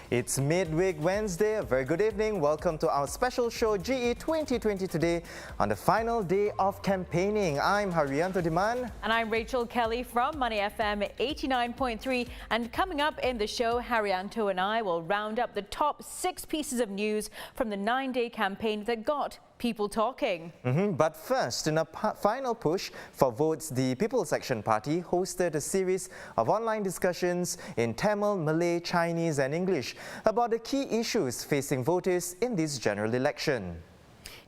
It's midweek Wednesday. A very good evening. Welcome to our special show GE2020 Today on the final day of campaigning. I'm Haryanto Diman. And I'm Rachel Kelly from Money FM 89.3. And coming up in the show, Haryanto and I will round up the top 6 pieces of news from the 9-day campaign that got people talking. But first, in a final push for votes, the People's Action Party hosted a series of online discussions in Tamil, Malay, Chinese and English about the key issues facing voters in this general election.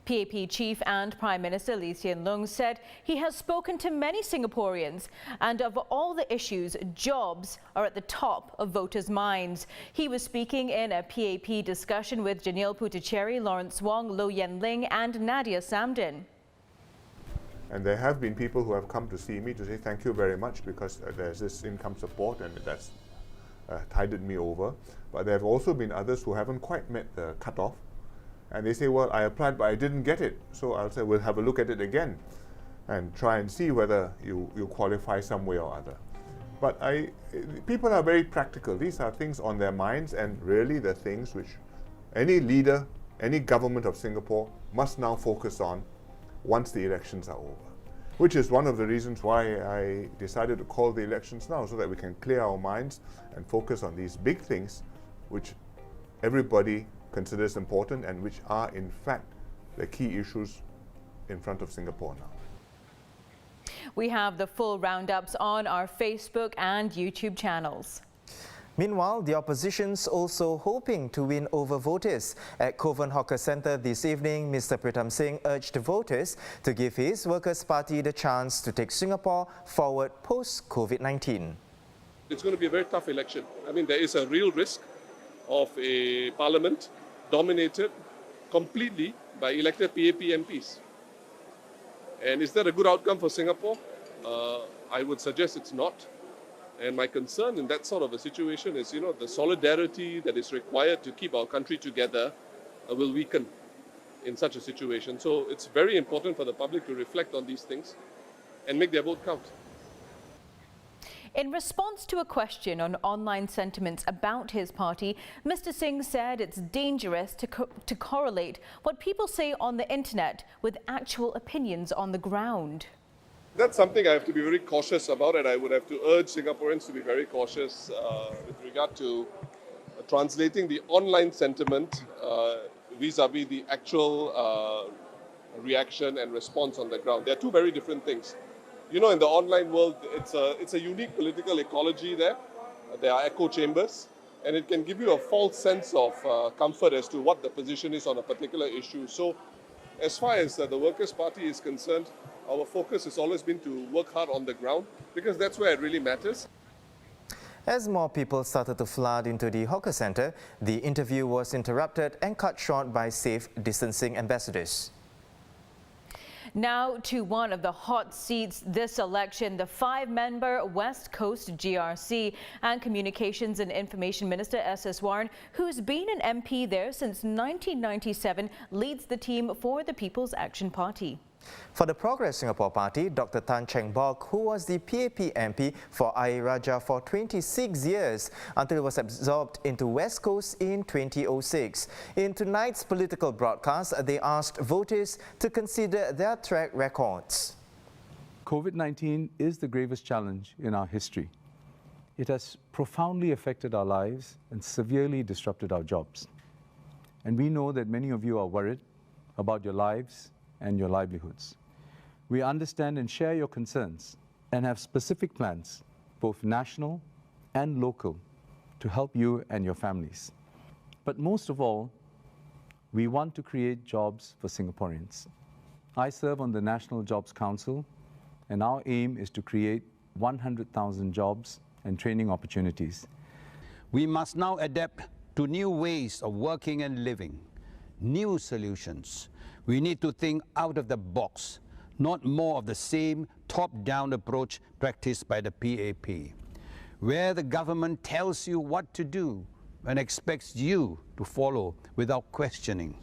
PAP Chief and Prime Minister Lee Hsien Loong said he has spoken to many Singaporeans, and of all the issues, jobs are at the top of voters' minds. He was speaking in a PAP discussion with Janil Puthucheary, Lawrence Wong, Low Yen Ling and Nadia Samden. And there have been people who have come to see me to say thank you very much because there's this income support and that's tided me over. But there have also been others who haven't quite met the cutoff. And they say, well, I applied, but I didn't get it. So I'll say, we'll have a look at it again and try and see whether you qualify some way or other. But people are very practical. These are things on their minds, and really the things which any leader, any government of Singapore must now focus on once the elections are over. Which is one of the reasons why I decided to call the elections now, so that we can clear our minds and focus on these big things which everybody considers important and which are in fact the key issues in front of Singapore now. We have the full roundups on our Facebook and YouTube channels. Meanwhile, the opposition's also hoping to win over voters. At Kovan Hawker Centre this evening, Mr. Pritam Singh urged voters to give his Workers' Party the chance to take Singapore forward post-Covid-19. It's going to be a very tough election. I mean, there is a real risk of a parliament dominated completely by elected PAP MPs. And is that a good outcome for Singapore? I would suggest it's not. And my concern in that sort of a situation is, the solidarity that is required to keep our country together will weaken in such a situation. So it's very important for the public to reflect on these things and make their vote count. In response to a question on online sentiments about his party, Mr. Singh said it's dangerous to correlate what people say on the internet with actual opinions on the ground. That's something I have to be very cautious about, and I would have to urge Singaporeans to be very cautious with regard to translating the online sentiment vis-a-vis the actual reaction and response on the ground. They're two very different things. In the online world, it's a unique political ecology there. There are echo chambers, and it can give you a false sense of comfort as to what the position is on a particular issue. So, as far as the Workers' Party is concerned, our focus has always been to work hard on the ground, because that's where it really matters. As more people started to flood into the hawker centre, the interview was interrupted and cut short by safe distancing ambassadors. Now to one of the hot seats this election, the 5-member West Coast GRC, and Communications and Information Minister S.S. Warren, who's been an MP there since 1997, leads the team for the People's Action Party. For the Progress Singapore Party, Dr. Tan Cheng Bock, who was the PAP MP for Ayer Rajah for 26 years until it was absorbed into West Coast in 2006. In tonight's political broadcast, they asked voters to consider their track records. COVID-19 is the gravest challenge in our history. It has profoundly affected our lives and severely disrupted our jobs. And we know that many of you are worried about your lives and your livelihoods. We understand and share your concerns and have specific plans, both national and local, to help you and your families. But most of all, we want to create jobs for Singaporeans. I serve on the National Jobs Council, and our aim is to create 100,000 jobs and training opportunities. We must now adapt to new ways of working and living, new solutions. We need to think out of the box, not more of the same top-down approach practiced by the PAP. where the government tells you what to do and expects you to follow without questioning.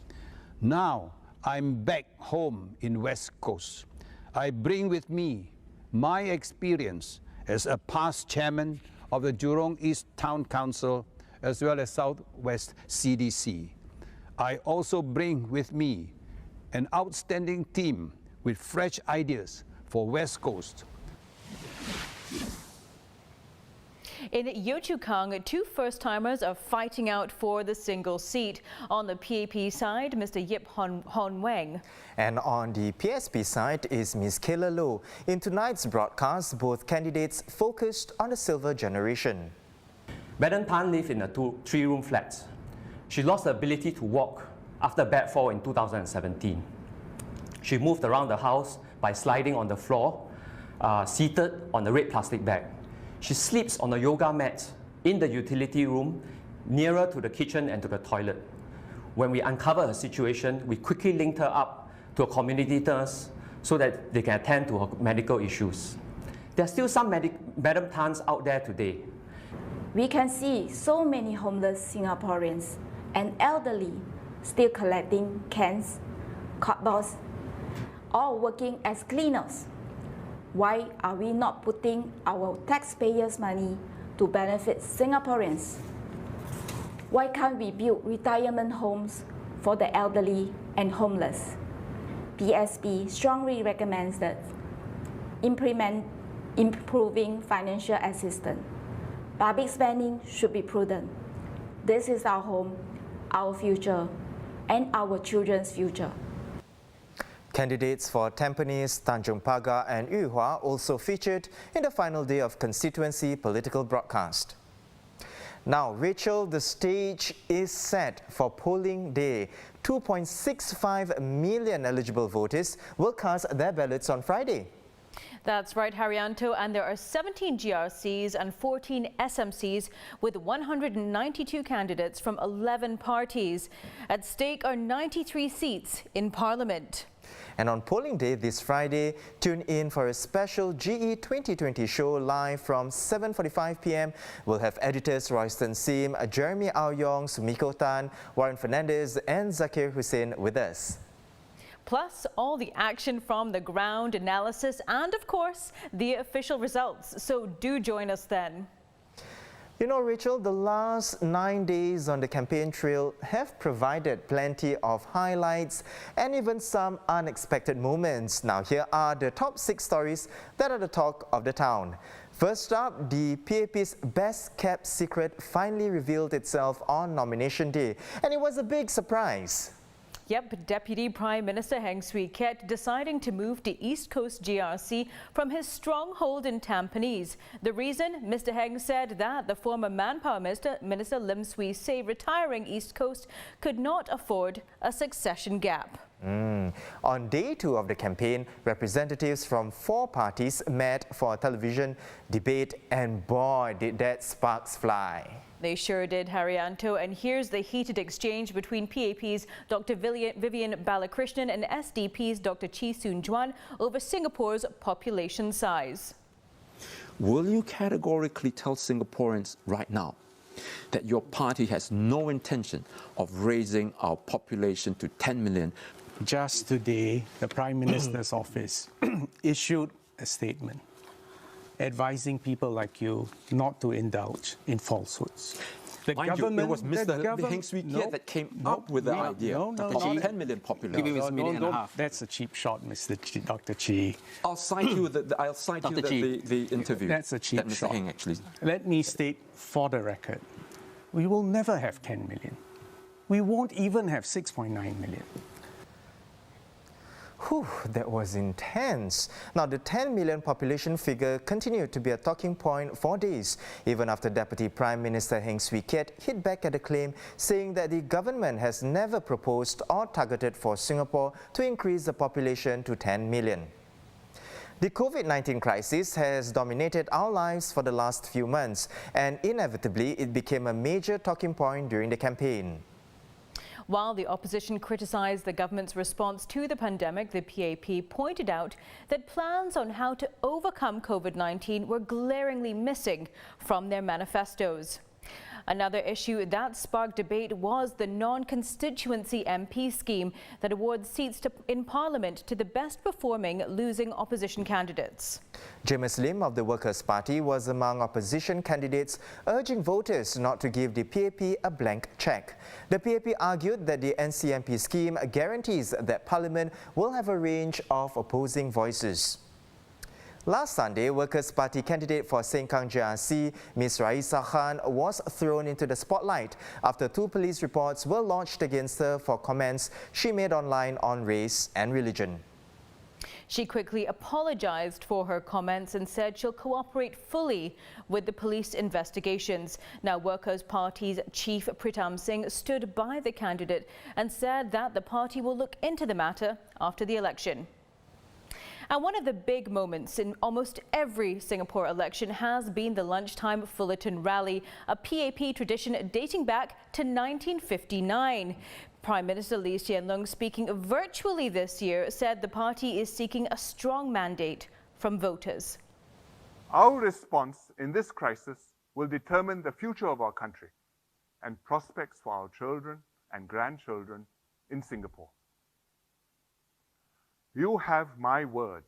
Now, I'm back home in West Coast. I bring with me my experience as a past chairman of the Jurong East Town Council as well as Southwest CDC. I also bring with me an outstanding team with fresh ideas for West Coast. In Yio Chu Kang, two first-timers are fighting out for the single seat. On the PAP side, Mr. Yip Hon Weng. And on the PSP side is Ms. Kayla Low. In tonight's broadcast, both candidates focused on the silver generation. Madam Tan lived in a 3-room flat. She lost the ability to walk after a bad fall in 2017. She moved around the house by sliding on the floor, seated on a red plastic bag. She sleeps on a yoga mat in the utility room, nearer to the kitchen and to the toilet. When we uncovered her situation, we quickly linked her up to a community nurse so that they can attend to her medical issues. There are still some Madam Tans out there today. We can see so many homeless Singaporeans and elderly still collecting cans, cardboards, all working as cleaners. Why are we not putting our taxpayers' money to benefit Singaporeans? Why can't we build retirement homes for the elderly and homeless? PSP strongly recommends that improving financial assistance. Public spending should be prudent. This is our home, our future, and our children's future. Candidates for Tampines, Tanjong Pagar and Yuhua also featured in the final day of constituency political broadcast. Now, Rachel, the stage is set for polling day. 2.65 million eligible voters will cast their ballots on Friday. That's right, Haryanto, and there are 17 GRCs and 14 SMCs with 192 candidates from 11 parties. At stake are 93 seats in Parliament. And on polling day this Friday, tune in for a special GE2020 show live from 7:45 p.m. We'll have editors Royston Sim, Jeremy Aoyong, Sumiko Tan, Warren Fernandez and Zakir Hussain with us. Plus, all the action from the ground, analysis and, of course, the official results. So do join us then. You know, Rachel, the last 9 days on the campaign trail have provided plenty of highlights and even some unexpected moments. Now, here are the top 6 stories that are the talk of the town. First up, the PAP's best-kept secret finally revealed itself on nomination day, and it was a big surprise. Yep, Deputy Prime Minister Heng Swee Keat deciding to move to East Coast GRC from his stronghold in Tampines. The reason? Mr. Heng said that the former Manpower Minister Lim Swee Say retiring East Coast could not afford a succession gap. On day 2 of the campaign, representatives from 4 parties met for a television debate, and boy, did that sparks fly. They sure did, Haryanto, and here's the heated exchange between PAP's Dr. Vivian Balakrishnan and SDP's Dr. Chee Soon Juan over Singapore's population size. Will you categorically tell Singaporeans right now that your party has no intention of raising our population to 10 million? Just today, the Prime Minister's office issued a statement advising people like you not to indulge in falsehoods. The Mind government, you, it was Mr. Heng Swee Keat that came up with the idea of a 10 million population. That's a cheap shot, Dr. Chee. I'll cite you the interview. That's a cheap that Mr. shot. Heng actually. Let me state for the record, we will never have 10 million. We won't even have 6.9 million. Whew, that was intense. Now, the 10 million population figure continued to be a talking point for days, even after Deputy Prime Minister Heng Swee Keat hit back at the claim, saying that the government has never proposed or targeted for Singapore to increase the population to 10 million. The COVID-19 crisis has dominated our lives for the last few months, and inevitably it became a major talking point during the campaign. While the opposition criticised the government's response to the pandemic, the PAP pointed out that plans on how to overcome COVID-19 were glaringly missing from their manifestos. Another issue that sparked debate was the non-constituency MP scheme that awards seats in Parliament to the best performing losing opposition candidates. James Lim of the Workers' Party was among opposition candidates urging voters not to give the PAP a blank cheque. The PAP argued that the NCMP scheme guarantees that Parliament will have a range of opposing voices. Last Sunday, Workers' Party candidate for Sengkang GRC, Ms. Raisa Khan, was thrown into the spotlight after 2 police reports were lodged against her for comments she made online on race and religion. She quickly apologized for her comments and said she'll cooperate fully with the police investigations. Now, Workers' Party's chief Pritam Singh stood by the candidate and said that the party will look into the matter after the election. And one of the big moments in almost every Singapore election has been the lunchtime Fullerton rally, a PAP tradition dating back to 1959. Prime Minister Lee Hsien Loong, speaking virtually this year, said the party is seeking a strong mandate from voters. Our response in this crisis will determine the future of our country and prospects for our children and grandchildren in Singapore. You have my word.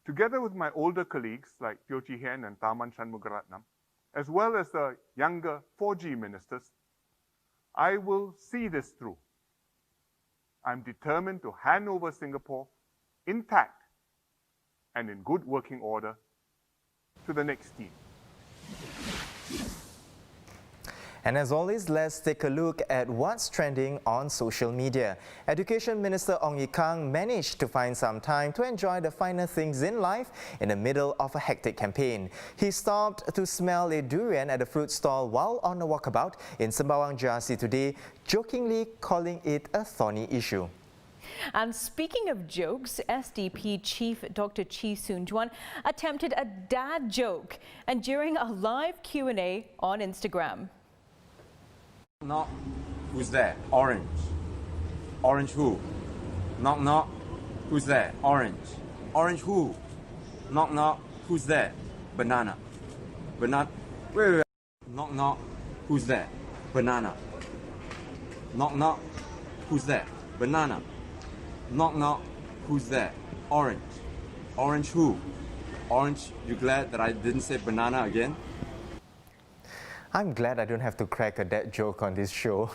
Together with my older colleagues like Teo Chee Hean and Tharman Shanmugaratnam, as well as the younger 4G ministers, I will see this through. I'm determined to hand over Singapore intact and in good working order to the next team. And as always, let's take a look at what's trending on social media. Education Minister Ong Ye Kung managed to find some time to enjoy the finer things in life in the middle of a hectic campaign. He stopped to smell a durian at a fruit stall while on a walkabout in Sembawang GRC today, jokingly calling it a thorny issue. And speaking of jokes, SDP Chief Dr. Chee Soon Juan attempted a dad joke and during a live Q&A on Instagram. Knock, who's there? Orange. Orange who? Knock knock, who's there? Orange. Orange who? Knock knock, who's there? Banana. Banana. Wait. Knock knock, who's there? Banana. Knock knock, who's there? Banana. Knock knock, who's there? Orange. Orange who? Orange, you glad that I didn't say banana again? I'm glad I don't have to crack a dad joke on this show.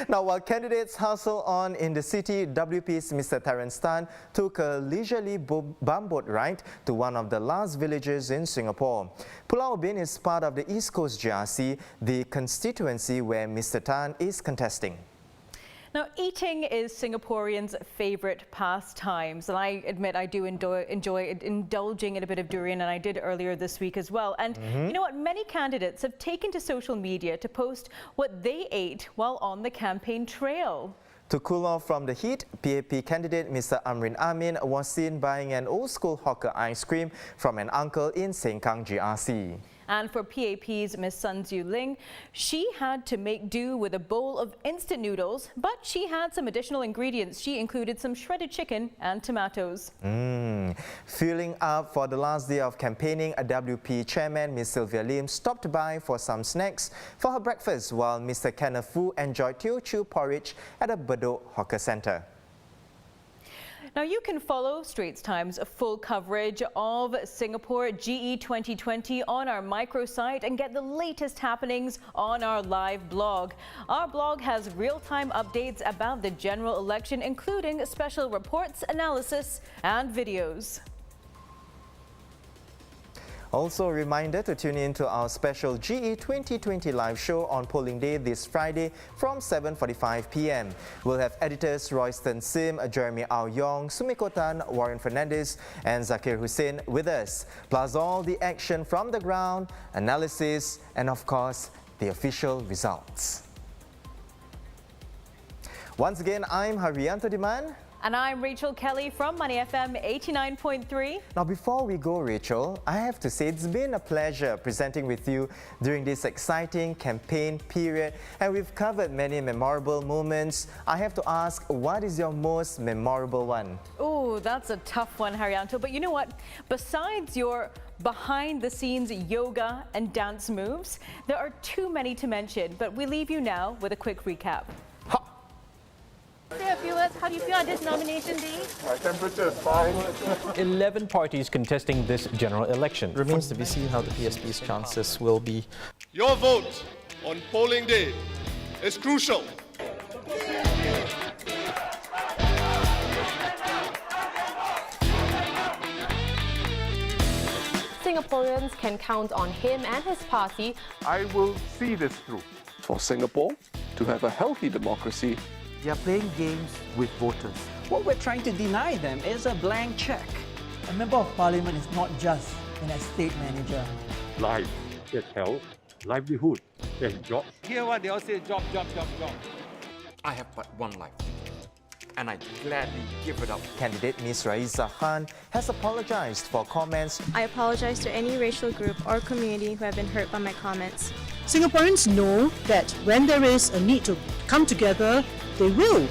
Now, while candidates hustle on in the city, WP's Mr. Terence Tan took a leisurely bumboat ride to one of the last villages in Singapore. Pulau Ubin is part of the East Coast GRC, the constituency where Mr. Tan is contesting. Now, eating is Singaporeans' favourite pastimes, and I admit I do enjoy indulging in a bit of durian, and I did earlier this week as well. And you know what? Many candidates have taken to social media to post what they ate while on the campaign trail. To cool off from the heat, PAP candidate Mr. Amrin Amin was seen buying an old-school hawker ice cream from an uncle in Sengkang GRC. And for PAP's Ms. Sun Tzu Ling, she had to make do with a bowl of instant noodles, but she had some additional ingredients. She included some shredded chicken and tomatoes. Filling up for the last day of campaigning, a WP chairman, Ms. Sylvia Lim, stopped by for some snacks for her breakfast, while Mr. Kenneth Fu enjoyed Teochew porridge at a Bedok Hawker Centre. Now, you can follow Straits Times' full coverage of Singapore GE2020 on our microsite and get the latest happenings on our live blog. Our blog has real-time updates about the general election, including special reports, analysis and videos. Also, a reminder to tune in to our special GE2020 live show on polling day this Friday from 7:45 p.m. We'll have editors Royston Sim, Jeremy Au Yong, Sumiko Tan, Warren Fernandez and Zakir Hussain with us, plus all the action from the ground, analysis and of course the official results. Once again, I'm Haryanto Diman. And I'm Rachel Kelly from Money FM 89.3. Now, before we go, Rachel, I have to say it's been a pleasure presenting with you during this exciting campaign period, and we've covered many memorable moments. I have to ask, what is your most memorable one? Oh, that's a tough one, Haryanto. But you know what? Besides your behind-the-scenes yoga and dance moves, there are too many to mention, but we leave you now with a quick recap. Dear viewers, how do you feel on this nomination day? My temperature is fine. 11 parties contesting this general election. Remains to be seen how the PSP's chances will be. Your vote on polling day is crucial. Singaporeans can count on him and his party. I will see this through. For Singapore to have a healthy democracy, they are playing games with voters. What we're trying to deny them is a blank check. A member of parliament is not just an estate manager. Life, that's health. Livelihood, that's jobs. Hear what they all say, job, job, job, job. I have but one life, and I gladly give it up. Candidate Ms. Raisa Khan has apologized for comments. I apologize to any racial group or community who have been hurt by my comments. Singaporeans know that when there is a need to come together, they will.